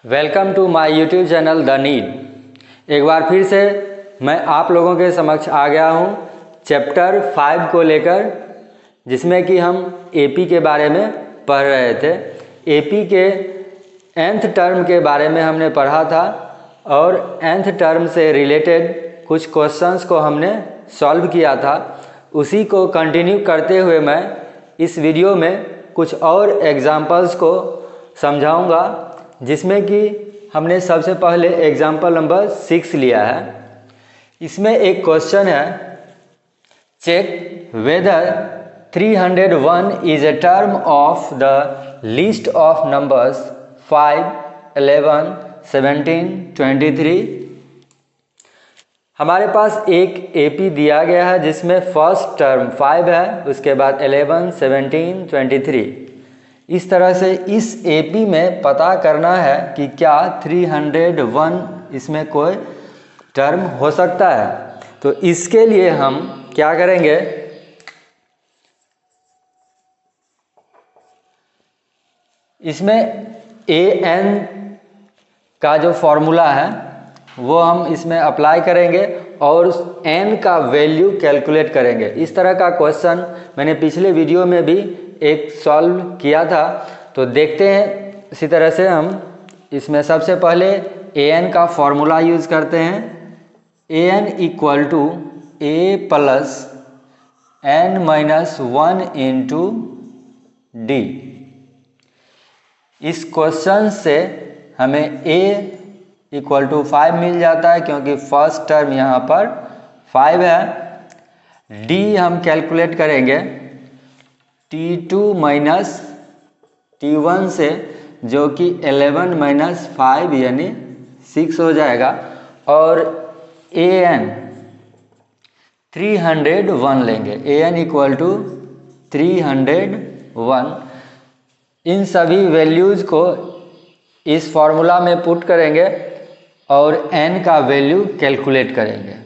Welcome to my YouTube channel the need. एक बार फिर से मैं आप लोगों के समक्ष आ गया हूँ चैप्टर 5 को लेकर, जिसमें कि हम एपी के बारे में पढ़ रहे थे। एपी के nth टर्म के बारे में हमने पढ़ा था और nth टर्म से रिलेटेड कुछ क्वेश्चंस को हमने सॉल्व किया था। उसी को कंटिन्यू करते हुए मैं इस वीडियो में कुछ और एग्जाम्पल्स को समझाऊंगा, जिसमें कि हमने सबसे पहले एग्जाम्पल नंबर 6 लिया है। इसमें एक क्वेश्चन है, check whether 301 is a term of the list of numbers 5, 11, 17, 23। हमारे पास एक एपी दिया गया है जिसमें फर्स्ट टर्म 5 है, उसके बाद 11, 17, 23। इस तरह से इस एपी में पता करना है कि क्या 301 इसमें कोई टर्म हो सकता है। तो इसके लिए हम क्या करेंगे, इसमें an का जो फॉर्मूला है वो हम इसमें अप्लाई करेंगे और उस n का वैल्यू कैलकुलेट करेंगे। इस तरह का क्वेश्चन मैंने पिछले वीडियो में भी एक सॉल्व किया था, तो देखते हैं। इसी तरह से हम इसमें सबसे पहले an का फॉर्मूला यूज़ करते हैं। an equal to a plus n minus 1 into d. इस क्वेश्चन से हमें a इक्वल टू 5 मिल जाता है, क्योंकि फर्स्ट टर्म यहाँ पर 5 है। d हम कैलकुलेट करेंगे t2 माइनस t1 से, जो कि 11 माइनस 5 यानी 6 हो जाएगा। और an 301 लेंगे, an इक्वल टू 301। इन सभी वैल्यूज़ को इस फॉर्मूला में पुट करेंगे और n का वैल्यू कैलकुलेट करेंगे।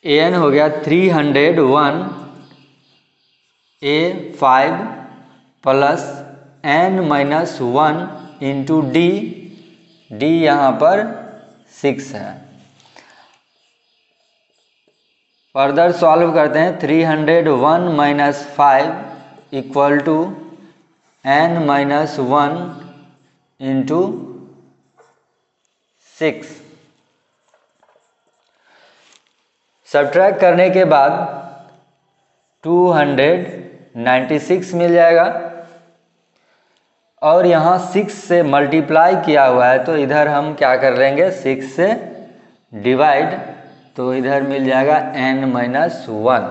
an हो गया 301 a5 plus n minus 1 into d. D यहाँ पर 6 है। फर्दर सॉल्व करते हैं। 301 minus 5 equal to n minus 1 into 6। Subtract करने के बाद 296 मिल जाएगा। और यहाँ 6 से मल्टीप्लाई किया हुआ है, तो इधर हम क्या कर लेंगे, 6 से डिवाइड, तो इधर मिल जाएगा n माइनस 1,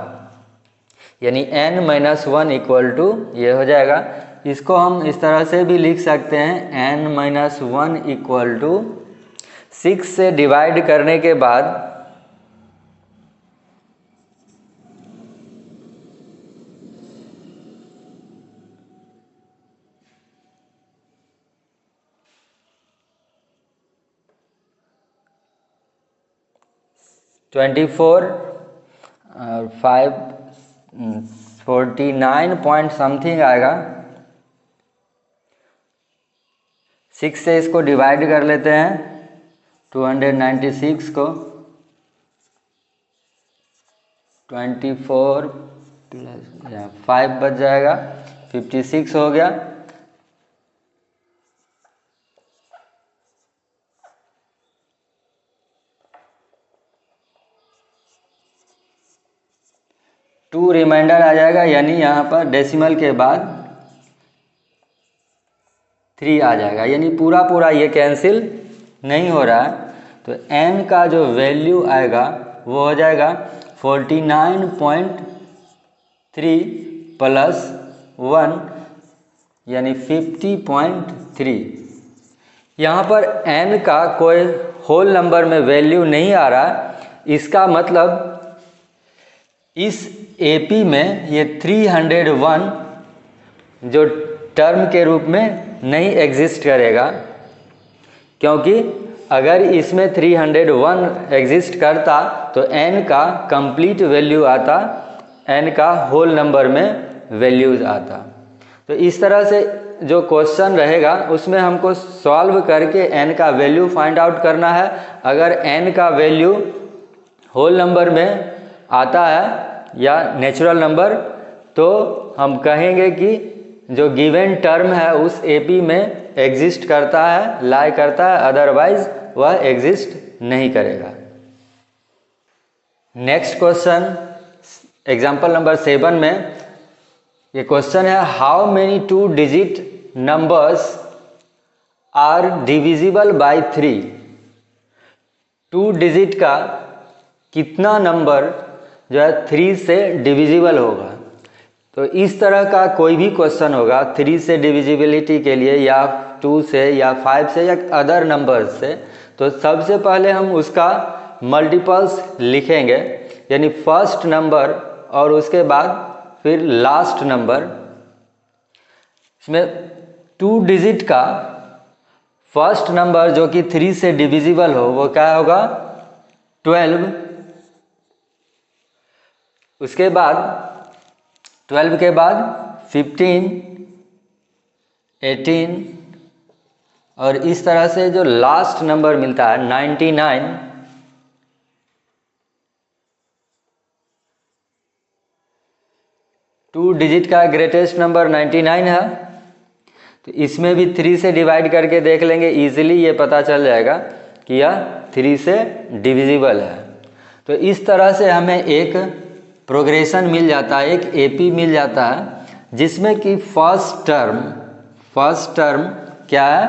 यानी n माइनस 1 इक्वल टू ये हो जाएगा। इसको हम इस तरह से भी लिख सकते हैं, n माइनस 1 इक्वल टू 6 से डिवाइड करने के बाद 24 5 49 पॉइंट समथिंग आएगा। 6 से इसको डिवाइड कर लेते हैं, 296 को 24 प्लस 5 बच जाएगा, 56 हो गया। टू रिमाइंडर आ जाएगा, यानी यहाँ पर डेसिमल के बाद 3 आ जाएगा, यानी पूरा ये कैंसिल नहीं हो रहा है। तो n का जो वैल्यू आएगा वो हो जाएगा 49.3 प्लस 1 यानी 50.3। यहाँ पर n का कोई होल नंबर में वैल्यू नहीं आ रहा। इसका मतलब इस एपी में ये 301 जो टर्म के रूप में नहीं एग्जिस्ट करेगा, क्योंकि अगर इसमें 301 एग्जिस्ट करता तो n का कंप्लीट वैल्यू आता, n का होल नंबर में वैल्यूज आता। तो इस तरह से जो क्वेश्चन रहेगा उसमें हमको सॉल्व करके n का वैल्यू फाइंड आउट करना है। अगर n का वैल्यू होल नंबर में आता है या नेचुरल नंबर, तो हम कहेंगे कि जो गिवन टर्म है उस एपी में एग्जिस्ट करता है, लाई करता है, अदरवाइज वह एग्जिस्ट नहीं करेगा। नेक्स्ट क्वेश्चन एग्जाम्पल नंबर 7 में ये क्वेश्चन है, how many 2 digit numbers are divisible by 3। 2 digit का कितना नंबर जो है 3 से डिविजिबल होगा। तो इस तरह का कोई भी क्वेश्चन होगा 3 से डिविजिबिलिटी के लिए, या 2 से या 5 से या अदर नंबर से, तो सबसे पहले हम उसका मल्टीपल्स लिखेंगे, यानी फर्स्ट नंबर और उसके बाद फिर लास्ट नंबर। इसमें 2 डिजिट का फर्स्ट नंबर जो कि 3 से डिविजिबल हो वो क्या होगा 12। उसके बाद 12 के बाद 15, 18 और इस तरह से जो लास्ट नंबर मिलता है 99। 2 डिजिट का ग्रेटेस्ट नंबर 99 है, तो इसमें भी 3 से डिवाइड करके देख लेंगे, इजीली ये पता चल जाएगा कि यह 3 से डिविजिबल है। तो इस तरह से हमें एक प्रोग्रेशन मिल जाता है, एक एपी मिल जाता है, जिसमें कि फर्स्ट टर्म क्या है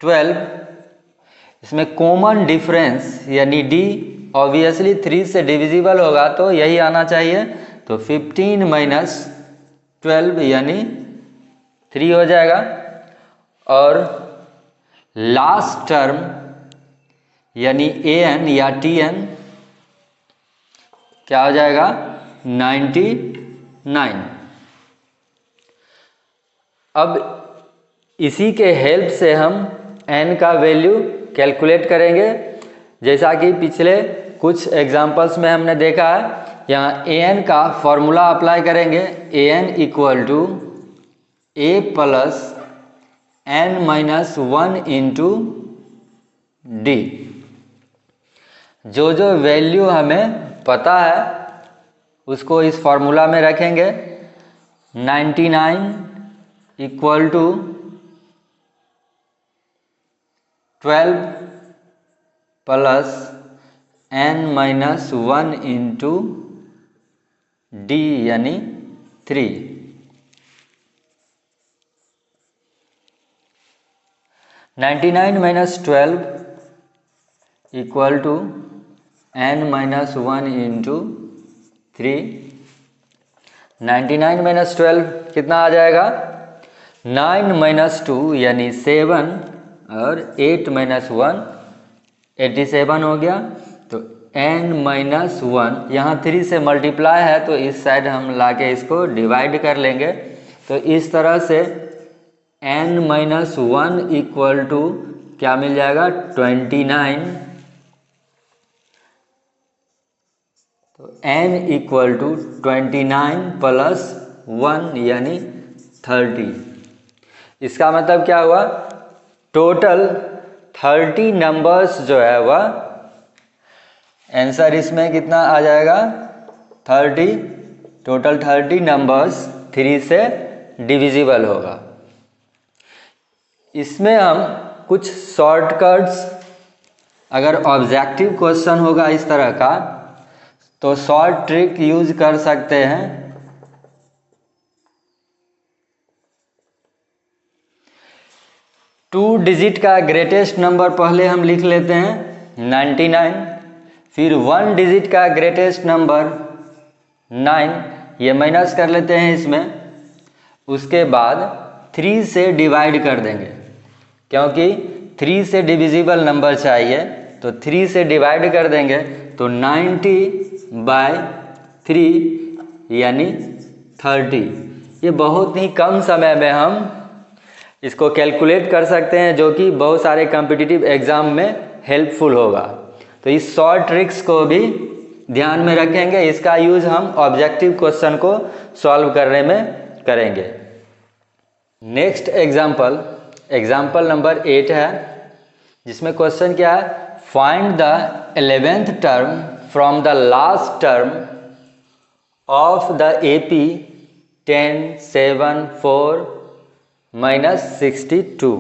12। इसमें कॉमन डिफरेंस यानी डी ऑब्वियसली 3 से डिविजिबल होगा तो यही आना चाहिए, तो 15 माइनस 12 यानी 3 हो जाएगा। और लास्ट टर्म यानी an या tn क्या हो जाएगा 99। अब इसी के हेल्प से हम n का वैल्यू कैलकुलेट करेंगे, जैसा कि पिछले कुछ एग्जांपल्स में हमने देखा है। यहाँ an का फॉर्मूला अप्लाई करेंगे, an equal to a plus n minus 1 into d. जो जो वैल्यू हमें पता है उसको इस फॉर्मूला में रखेंगे। 99 equal to 12 plus n minus 1 into d यानी 3। 99 minus 12 equal to n minus 1 into 3। 99 minus 12 कितना आ जाएगा 9 माइनस 2 यानी 7 और 8 माइनस 1 87 हो गया। तो n माइनस 1 यहाँ 3 से मल्टीप्लाई है तो इस साइड हम लाके इसको डिवाइड कर लेंगे। तो इस तरह से n माइनस 1 इक्वल टू क्या मिल जाएगा 29। तो n इक्वल टू 29 प्लस 1 यानी 30। इसका मतलब क्या हुआ टोटल 30 नंबर्स जो है वह आंसर इसमें कितना आ जाएगा 30। टोटल 30 नंबर्स 3 से डिविजिबल होगा। इसमें हम कुछ शॉर्टकट्स, अगर ऑब्जेक्टिव क्वेश्चन होगा इस तरह का तो शॉर्ट ट्रिक यूज कर सकते हैं। टू डिजिट का ग्रेटेस्ट नंबर पहले हम लिख लेते हैं 99, फिर 1 डिजिट का ग्रेटेस्ट नंबर 9, ये माइनस कर लेते हैं इसमें। उसके बाद 3 से डिवाइड कर देंगे, क्योंकि 3 से डिविजिबल नंबर चाहिए, तो 3 से डिवाइड कर देंगे तो 90/3 यानी 30। ये बहुत ही कम समय में हम इसको कैलकुलेट कर सकते हैं, जो कि बहुत सारे कॉम्पिटिटिव एग्जाम में हेल्पफुल होगा। तो इस शॉर्ट ट्रिक्स को भी ध्यान में रखेंगे। इसका यूज़ हम ऑब्जेक्टिव क्वेश्चन को सॉल्व करने में करेंगे। नेक्स्ट एग्जाम्पल नंबर 8 है, जिसमें क्वेश्चन क्या है, find the 11th term from the last term of the AP 10, 7, 4 -62।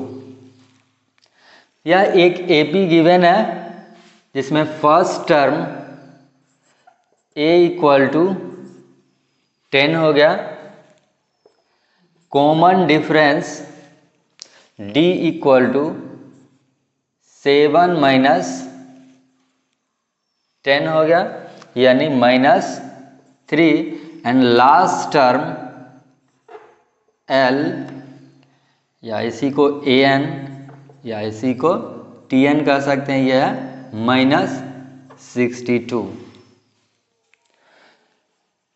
यह एक AP गिवन है जिसमें फर्स्ट टर्म A = 10 हो गया, कॉमन डिफरेंस D = 7 - 10 हो गया, यानी -3, एंड लास्ट टर्म L, या इसी को AN या इसी को TN कह सकते हैं, यह है -62।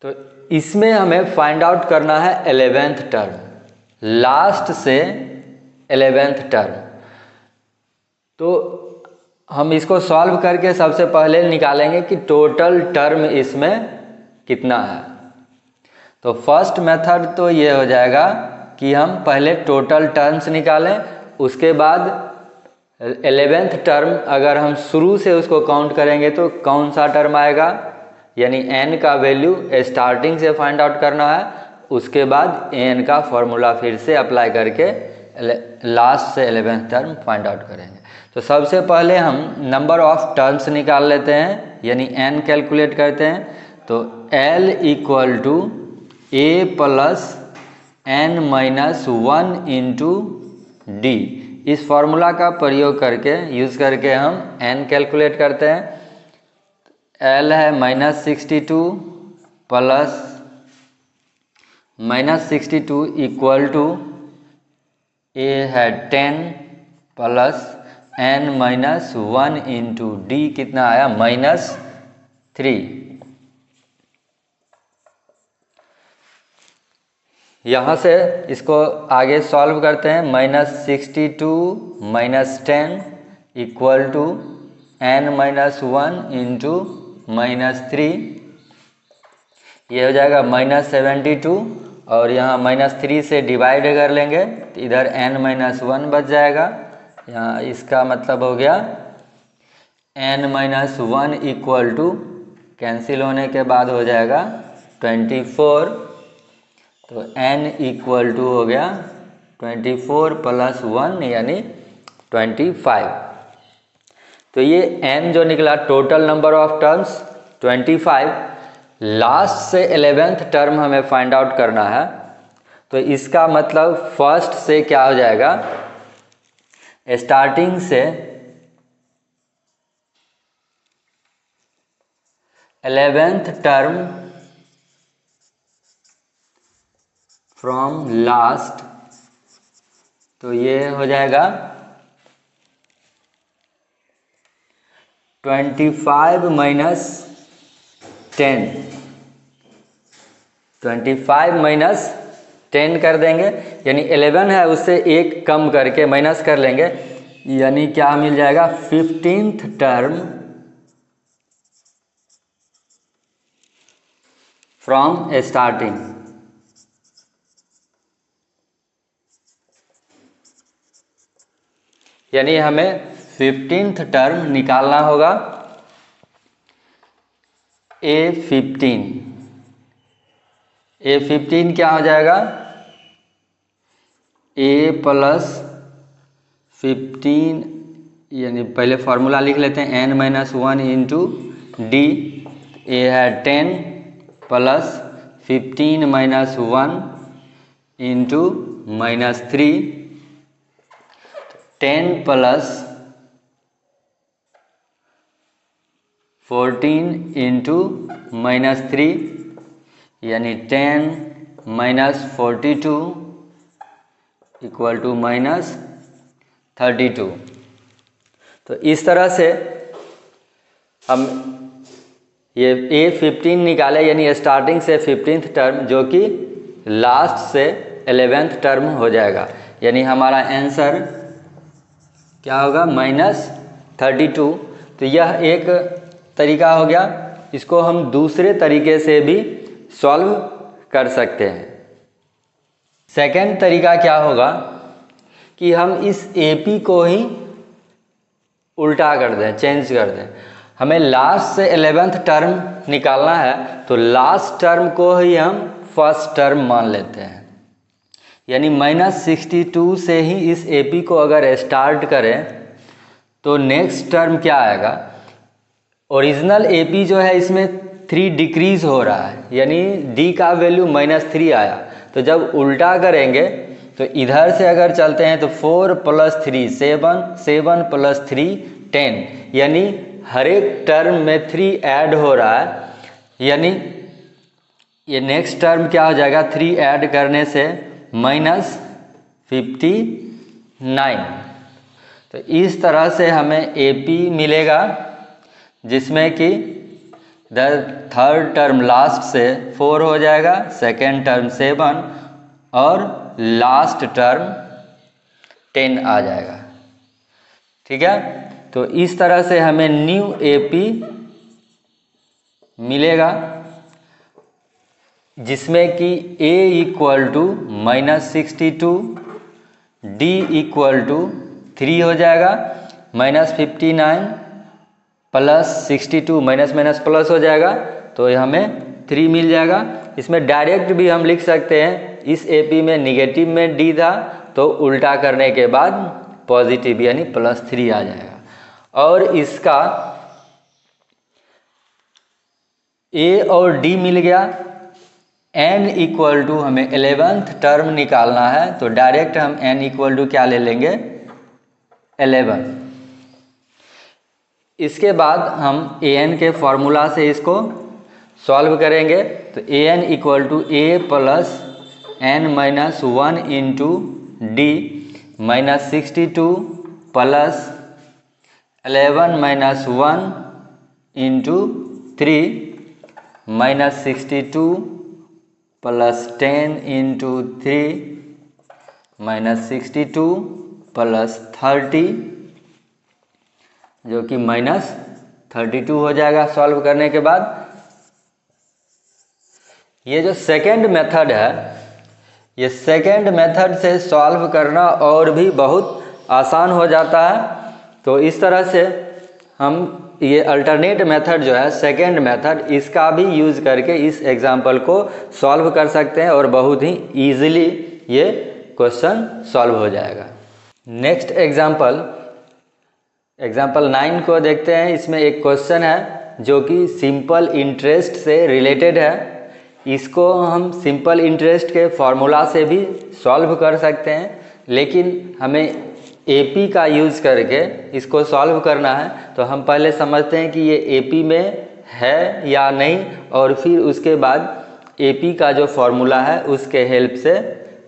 तो इसमें हमें फाइंड आउट करना है 11th टर्म, लास्ट से 11th टर्म। तो हम इसको सॉल्व करके सबसे पहले निकालेंगे कि टोटल टर्म इसमें कितना है। तो फर्स्ट मेथड तो ये हो जाएगा कि हम पहले टोटल टर्म्स निकालें, उसके बाद 11th टर्म अगर हम शुरू से उसको काउंट करेंगे तो कौन सा टर्म आएगा, यानी n का वैल्यू स्टार्टिंग से फाइंड आउट करना है, उसके बाद n का फॉर्मूला फिर से अप्लाई करके लास्ट से 11th टर्म फाइंड आउट करेंगे। तो सबसे पहले हम नंबर ऑफ टर्म्स निकाल लेते हैं, यानी n कैलकुलेट करते हैं। तो L = A + n - 1 × D, इस फॉर्मूला का प्रयोग करके यूज़ करके हम n कैलकुलेट करते हैं। L है -62 प्लस -62 = A है 10 प्लस n - 1 × D, कितना आया -3। यहाँ से इसको आगे सॉल्व करते हैं। -62 - 10 = n - 1 × -3, ये हो जाएगा -72, और यहाँ -3 से डिवाइड कर लेंगे तो इधर n - 1 बच जाएगा। यहाँ इसका मतलब हो गया n - 1 = कैंसिल होने के बाद हो जाएगा 24। तो n = हो गया 24 + 1 यानी 25। तो ये n जो निकला total number of terms 25। Last से 11th टर्म हमें फाइंड आउट करना है, तो इसका मतलब फर्स्ट से क्या हो जाएगा, स्टार्टिंग से 11th टर्म फ्रॉम लास्ट, तो ये हो जाएगा 25 - 10, 25 - 10 कर देंगे, यानी 11 है उससे एक कम करके माइनस कर लेंगे, यानी क्या मिल जाएगा 15th टर्म फ्रॉम स्टार्टिंग। यानी हमें 15th टर्म निकालना होगा। A15 क्या हो जाएगा, A + 15, यानी पहले फार्मूला लिख लेते हैं, n - 1 × D। A है 10 प्लस 15 - 1 × -3, 10 + 14 × -3, यानी 10 - 42 = -32। तो इस तरह से हम ये A15 निकाले, यानी स्टार्टिंग से 15th टर्म जो कि लास्ट से 11th टर्म हो जाएगा, यानी हमारा आंसर क्या होगा -32। तो यह एक तरीका हो गया, इसको हम दूसरे तरीके से भी सॉल्व कर सकते हैं। सेकेंड तरीका क्या होगा कि हम इस AP को ही उल्टा कर दें, चेंज कर दें। हमें लास्ट से 11th टर्म निकालना है तो लास्ट टर्म को ही हम फर्स्ट टर्म मान लेते हैं, यानी -62 से ही इस AP को अगर स्टार्ट करें तो नेक्स्ट टर्म क्या आएगा। ओरिजिनल AP जो है इसमें 3 डिक्रीज हो रहा है, यानी D का वैल्यू -3 आया। तो जब उल्टा करेंगे तो इधर से अगर चलते हैं तो 4 + 3 7, 7 + 3 10, यानी हर एक टर्म में 3 ऐड हो रहा है, यानी ये नेक्स्ट टर्म क्या हो जाएगा, 3 ऐड करने से -59। तो इस तरह से हमें AP मिलेगा, जिसमें कि थर्ड टर्म लास्ट से 4 हो जाएगा, सेकेंड टर्म 7 और लास्ट टर्म 10 आ जाएगा। ठीक है, तो इस तरह से हमें न्यू AP मिलेगा, जिसमें कि A = -62, D = 3 हो जाएगा, -59 + 62 माइनस प्लस हो जाएगा, तो हमें 3 मिल जाएगा। इसमें डायरेक्ट भी हम लिख सकते हैं, इस AP में नेगेटिव में D था तो उल्टा करने के बाद पॉजिटिव यानी +3 आ जाएगा। और इसका A और D मिल गया। N = हमें 11th टर्म निकालना है तो डायरेक्ट हम N = क्या ले लेंगे, 11। इसके बाद हम AN के फॉर्मूला से इसको सॉल्व करेंगे। तो AN = A + n - 1 × D -62 + 11 - 1 × 3 -62 + 10 × 3 -62 + 30, जो कि -32 हो जाएगा सॉल्व करने के बाद। ये जो सेकेंड मेथड है, ये सेकेंड मेथड से सॉल्व करना और भी बहुत आसान हो जाता है। तो इस तरह से हम ये अल्टरनेट मेथड जो है सेकेंड मेथड, इसका भी यूज़ करके इस एग्जाम्पल को सॉल्व कर सकते हैं और बहुत ही ईजिली ये क्वेश्चन सॉल्व हो जाएगा। नेक्स्ट एग्जाम्पल 9 को देखते हैं। इसमें एक क्वेश्चन है जो कि सिंपल इंटरेस्ट से रिलेटेड है। इसको हम सिंपल इंटरेस्ट के फॉर्मूला से भी सॉल्व कर सकते हैं, लेकिन हमें AP का यूज़ करके इसको सॉल्व करना है। तो हम पहले समझते हैं कि ये AP में है या नहीं, और फिर उसके बाद AP का जो फॉर्मूला है उसके हेल्प से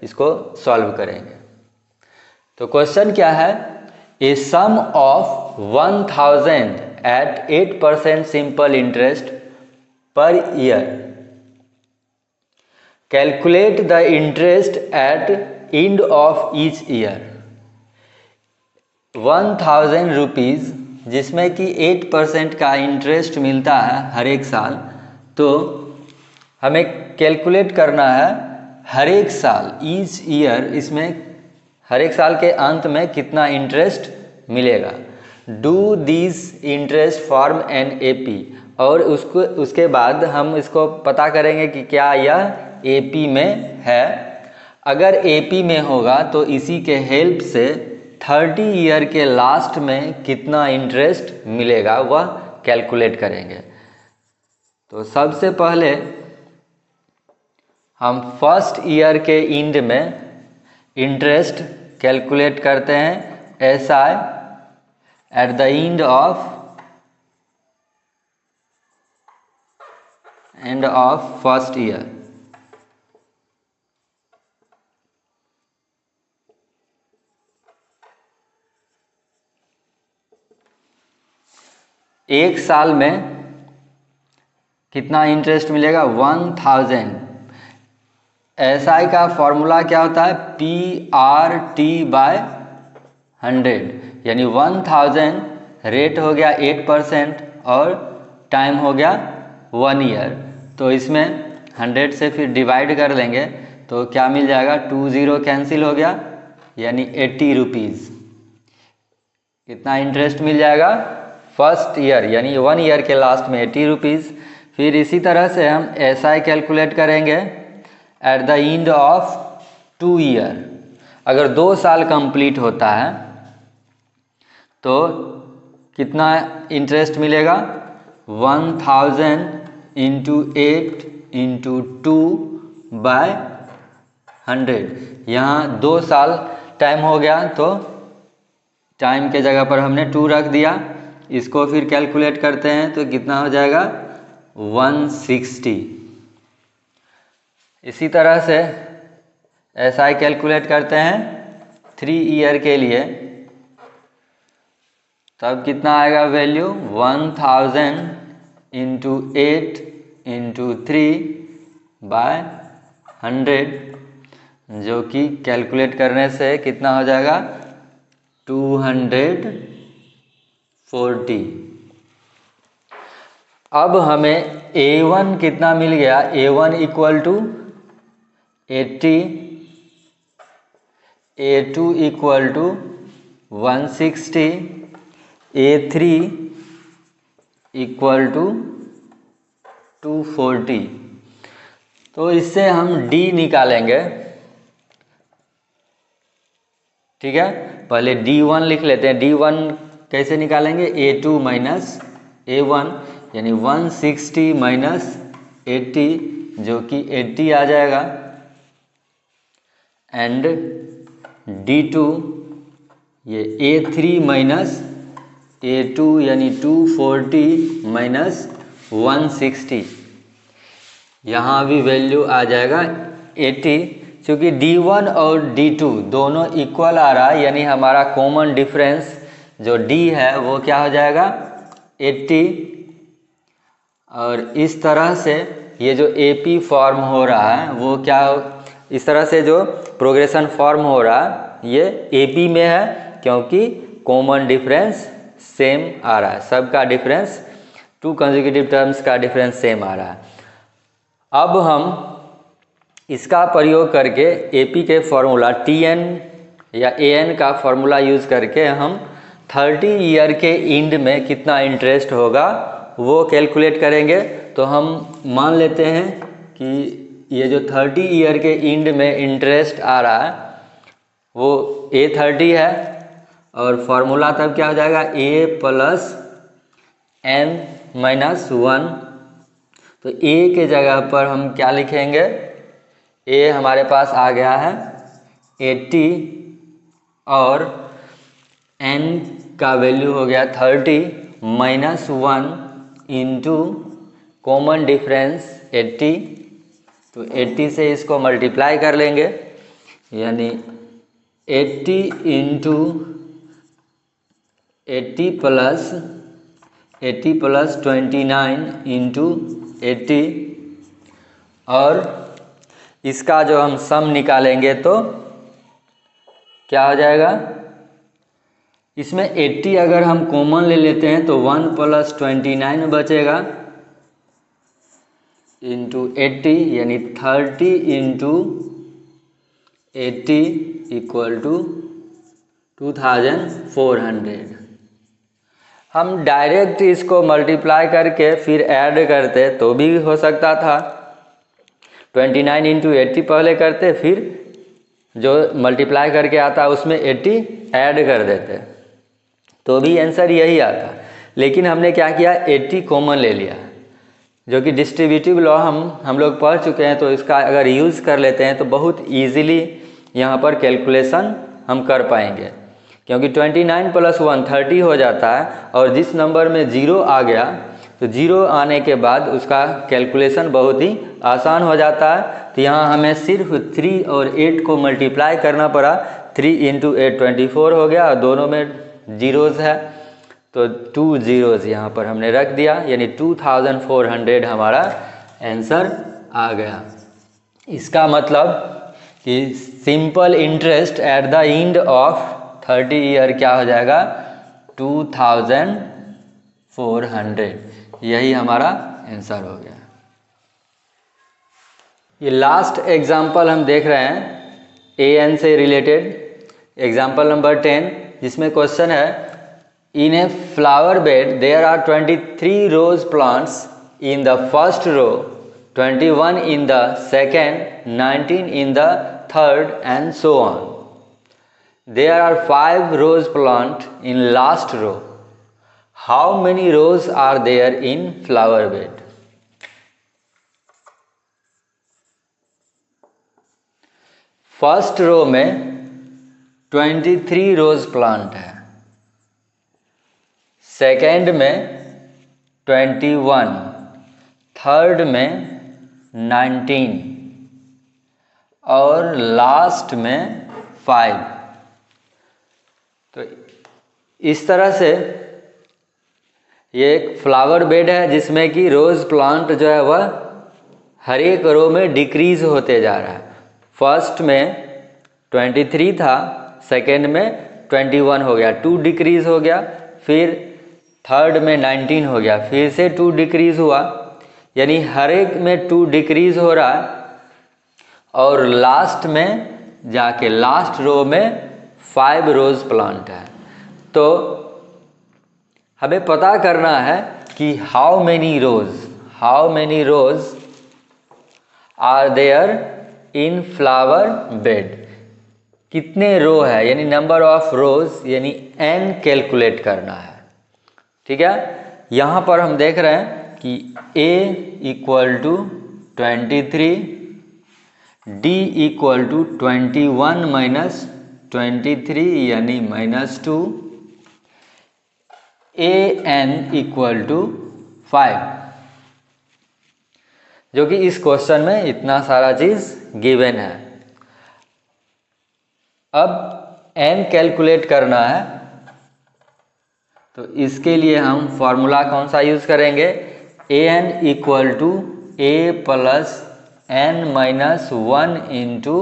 इसको सॉल्व करेंगे। तो क्वेश्चन क्या है, a sum of 1000 at 8% simple interest per year, calculate the interest at end of each year. 1000 rupees जिसमें कि 8% का इंटरेस्ट मिलता है हर एक साल। तो हमें कैलकुलेट करना है हर एक साल, ईच ईयर, इसमें हर एक साल के अंत में कितना इंटरेस्ट मिलेगा। Do this interest form an AP, और उसके बाद हम इसको पता करेंगे कि क्या यह AP में है। अगर AP में होगा तो इसी के हेल्प से 30 ईयर के लास्ट में कितना इंटरेस्ट मिलेगा वह कैलकुलेट करेंगे। तो सबसे पहले हम फर्स्ट ईयर के एंड में इंटरेस्ट कैलकुलेट करते हैं, SI at the end of first year. एक साल में कितना इंटरेस्ट मिलेगा, 1000। SI का फॉर्मूला क्या होता है, PRT/100, यानी 1000 रेट हो गया 8% और टाइम हो गया 1 ईयर। तो इसमें 100 से फिर डिवाइड कर लेंगे तो क्या मिल जाएगा, 2 0 कैंसिल हो गया, यानी 80 रुपीज़। कितना इंटरेस्ट मिल जाएगा फर्स्ट ईयर, यानी 1 ईयर के लास्ट में 80 रुपीज़। फिर इसी तरह से हम SI कैलकुलेट करेंगे at the end of 2 year. अगर 2 साल कंप्लीट होता है तो कितना इंटरेस्ट मिलेगा, 1000 इंटू 8 इंटू 2/100। यहाँ 2 साल टाइम हो गया तो टाइम के जगह पर हमने 2 रख दिया। इसको फिर कैलकुलेट करते हैं तो कितना हो जाएगा, 160। इसी तरह से SI कैलकुलेट करते हैं 3 ईयर के लिए, तब कितना आएगा वैल्यू, 1000 इंटू 8 इंटू 3/100, जो कि कैलकुलेट करने से कितना हो जाएगा, 240। अब हमें A1 कितना मिल गया, A1 equal to 80, A2 equal to 160, A3 equal to 240। तो इससे हम D निकालेंगे। ठीक है, पहले D1 लिख लेते हैं। D1 कैसे निकालेंगे, A2 माइनस A1, यानी 160 माइनस 80, जो कि 80 आ जाएगा। एंड D2 ये A3 माइनस A2, यानी 240 माइनस 160, यहाँ भी वैल्यू आ जाएगा 80। क्योंकि D1 और D2 दोनों इक्वल आ रहा है, यानी हमारा कॉमन डिफरेंस जो D है वो क्या हो जाएगा, 80। और इस तरह से ये जो AP फॉर्म हो रहा है वो क्या, इस तरह से जो प्रोग्रेशन फॉर्म हो रहा है ये AP में है, क्योंकि कॉमन डिफरेंस सेम आ रहा है, सबका डिफरेंस 2 कंसेक्यूटिव टर्म्स का डिफरेंस सेम आ रहा है। अब हम इसका प्रयोग करके AP के फॉर्मूला TN या AN का फॉर्मूला यूज़ करके हम 30 ईयर के एंड में कितना इंटरेस्ट होगा वो कैलकुलेट करेंगे। तो हम मान लेते हैं कि ये जो 30 ईयर के एंड में इंटरेस्ट आ रहा है वो A30 है, और फॉर्मूला तब क्या हो जाएगा, A प्लस N माइनस 1। तो A के जगह पर हम क्या लिखेंगे, A हमारे पास आ गया है 80, और N का वैल्यू हो गया 30 माइनस 1 इंटू कॉमन डिफरेंस 80। तो 80 से इसको मल्टीप्लाई कर लेंगे, यानी 80 इंटू 80 प्लस 29 इंटू 80, और इसका जो हम सम निकालेंगे तो क्या हो जाएगा, इसमें 80 अगर हम कॉमन ले लेते हैं तो 1 प्लस 29 बचेगा इंटू 80, यानी 30 इंटू 80 इक्वल टू 2400। हम डायरेक्ट इसको मल्टीप्लाई करके फिर ऐड करते तो भी हो सकता था, 29 इंटू 80 पहले करते, फिर जो मल्टीप्लाई करके आता उसमें 80 ऐड कर देते तो भी आंसर यही आता। लेकिन हमने क्या किया, 80 कॉमन ले लिया, जो कि डिस्ट्रीब्यूटिव लॉ हम लोग पढ़ चुके हैं। तो इसका अगर यूज़ कर लेते हैं तो बहुत ईजिली यहाँ पर कैलकुलेशन हम कर पाएंगे, क्योंकि 29 प्लस 1 30 हो जाता है, और जिस नंबर में 0 आ गया तो 0 आने के बाद उसका कैलकुलेशन बहुत ही आसान हो जाता है। तो यहाँ हमें सिर्फ 3 और 8 को मल्टीप्लाई करना पड़ा, 3 इंटू 8 24 हो गया, और दोनों में जीरोज़ है तो 2 zeros यहाँ पर हमने रख दिया, यानी 2400 हमारा आंसर आ गया। इसका मतलब कि simple interest at the end of 30 year क्या हो जाएगा, 2400। यही हमारा आंसर हो गया। ये लास्ट एग्जाम्पल हम देख रहे हैं एन से रिलेटेड, एग्जाम्पल नंबर 10, जिसमें क्वेश्चन है in a flower bed there are 23 rose plants in the first row, 21 in the second, 19 in the third, and so on. There are 5 rose plants in last row. How many rows are there in flower bed? First row में 23 rose plant है, second में 21, third में 19 और last में 5। तो इस तरह से ये एक फ्लावर बेड है जिसमें कि रोज़ प्लांट जो है वह हर एक रो में डिक्रीज होते जा रहा है। फर्स्ट में 23 था, सेकेंड में 21 हो गया, 2 डिक्रीज हो गया, फिर थर्ड में 19 हो गया, फिर से 2 डिक्रीज हुआ, यानी हर एक में 2 डिक्रीज हो रहा है। और लास्ट में जाके लास्ट रो में 5 रोज प्लांट है। तो हमें पता करना है कि how many rose are there in flower bed, कितने रो है, यानी नंबर ऑफ रोज यानी n कैलकुलेट करना है। ठीक है, यहाँ पर हम देख रहे हैं कि A equal to 23, D equal to 21 minus 23 यानी -2, AN इक्वल टू 5, जो कि इस क्वेश्चन में इतना सारा चीज गिवन है। अब n कैलकुलेट करना है, तो इसके लिए हम फॉर्मूला कौन सा यूज करेंगे, an equal to a plus n minus 1 into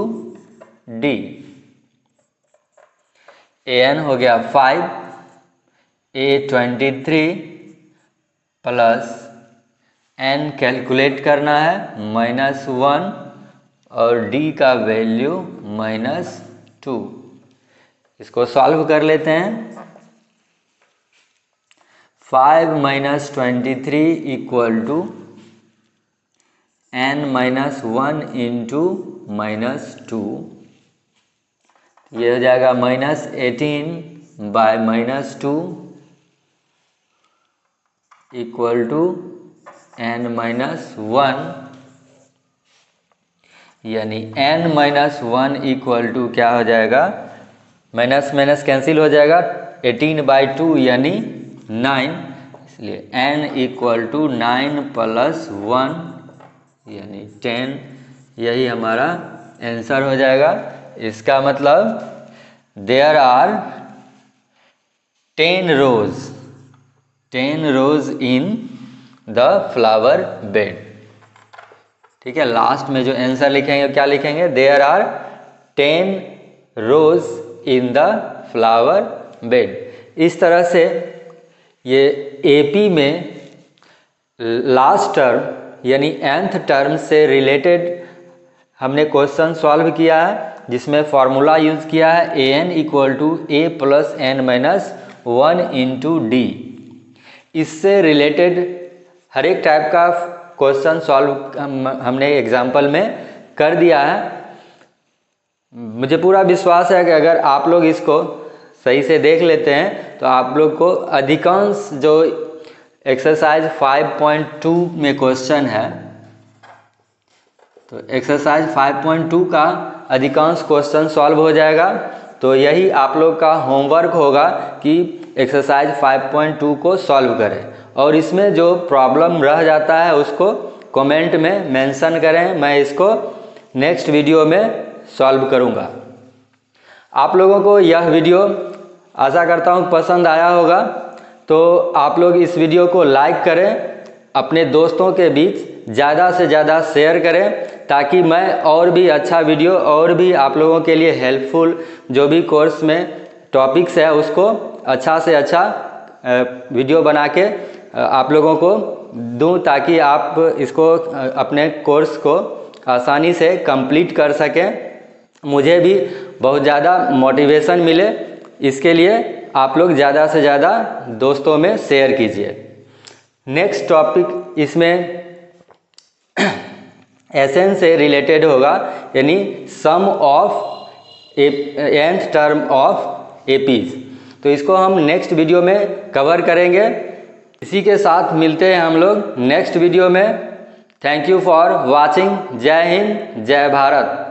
d. an हो गया 5, a 23 प्लस n कैलकुलेट करना है -1 और d का वैल्यू -2। इसको सॉल्व कर लेते हैं। 5 minus 23 equal to n minus 1 into -2, ये हो जाएगा -18 by -2 equal to n minus 1, यानी n माइनस 1 इक्वल टू क्या हो जाएगा, माइनस माइनस कैंसिल हो जाएगा, 18 बाई 2 यानी 9, इसलिए n इक्वल टू 9 प्लस 1 यानी 10, यही हमारा आंसर हो जाएगा। इसका मतलब there are 10 rose in the flower bed. ठीक है, लास्ट में जो आंसर लिखेंगे क्या लिखेंगे, there are 10 rose in the flower bed. इस तरह से ये एपी में लास्ट टर्म यानी nth टर्म से रिलेटेड हमने क्वेश्चन सॉल्व किया है, जिसमें फॉर्मूला यूज किया है an equal to a plus n minus 1 into d. इससे रिलेटेड हर एक टाइप का क्वेश्चन सॉल्व हमने एग्जाम्पल में कर दिया है। मुझे पूरा विश्वास है कि अगर आप लोग इसको सही से देख लेते हैं तो आप लोग को अधिकांश जो एक्सरसाइज 5.2 में क्वेश्चन है, तो एक्सरसाइज 5.2 का अधिकांश क्वेश्चन सॉल्व हो जाएगा। तो यही आप लोग का होमवर्क होगा कि एक्सरसाइज 5.2 को सॉल्व करें, और इसमें जो प्रॉब्लम रह जाता है उसको कमेंट में मेंशन करें, मैं इसको नेक्स्ट वीडियो में सॉल्व करूंगा। आप लोगों को यह वीडियो आशा करता हूं पसंद आया होगा, तो आप लोग इस वीडियो को लाइक करें, अपने दोस्तों के बीच ज़्यादा से ज़्यादा शेयर करें, ताकि मैं और भी अच्छा वीडियो और भी आप लोगों के लिए हेल्पफुल जो भी कोर्स में टॉपिक्स है उसको अच्छा से अच्छा वीडियो बना के आप लोगों को दूं, ताकि आप इसको अपने कोर्स को आसानी से कंप्लीट कर सकें, मुझे भी बहुत ज़्यादा मोटिवेशन मिले। इसके लिए आप लोग ज़्यादा से ज़्यादा दोस्तों में शेयर कीजिए। नेक्स्ट टॉपिक इसमें एसेंस से रिलेटेड होगा, यानी sum of nth term of APs. तो इसको हम नेक्स्ट वीडियो में कवर करेंगे। इसी के साथ मिलते हैं हम लोग नेक्स्ट वीडियो में। Thank you for watching. जय हिंद, जय भारत।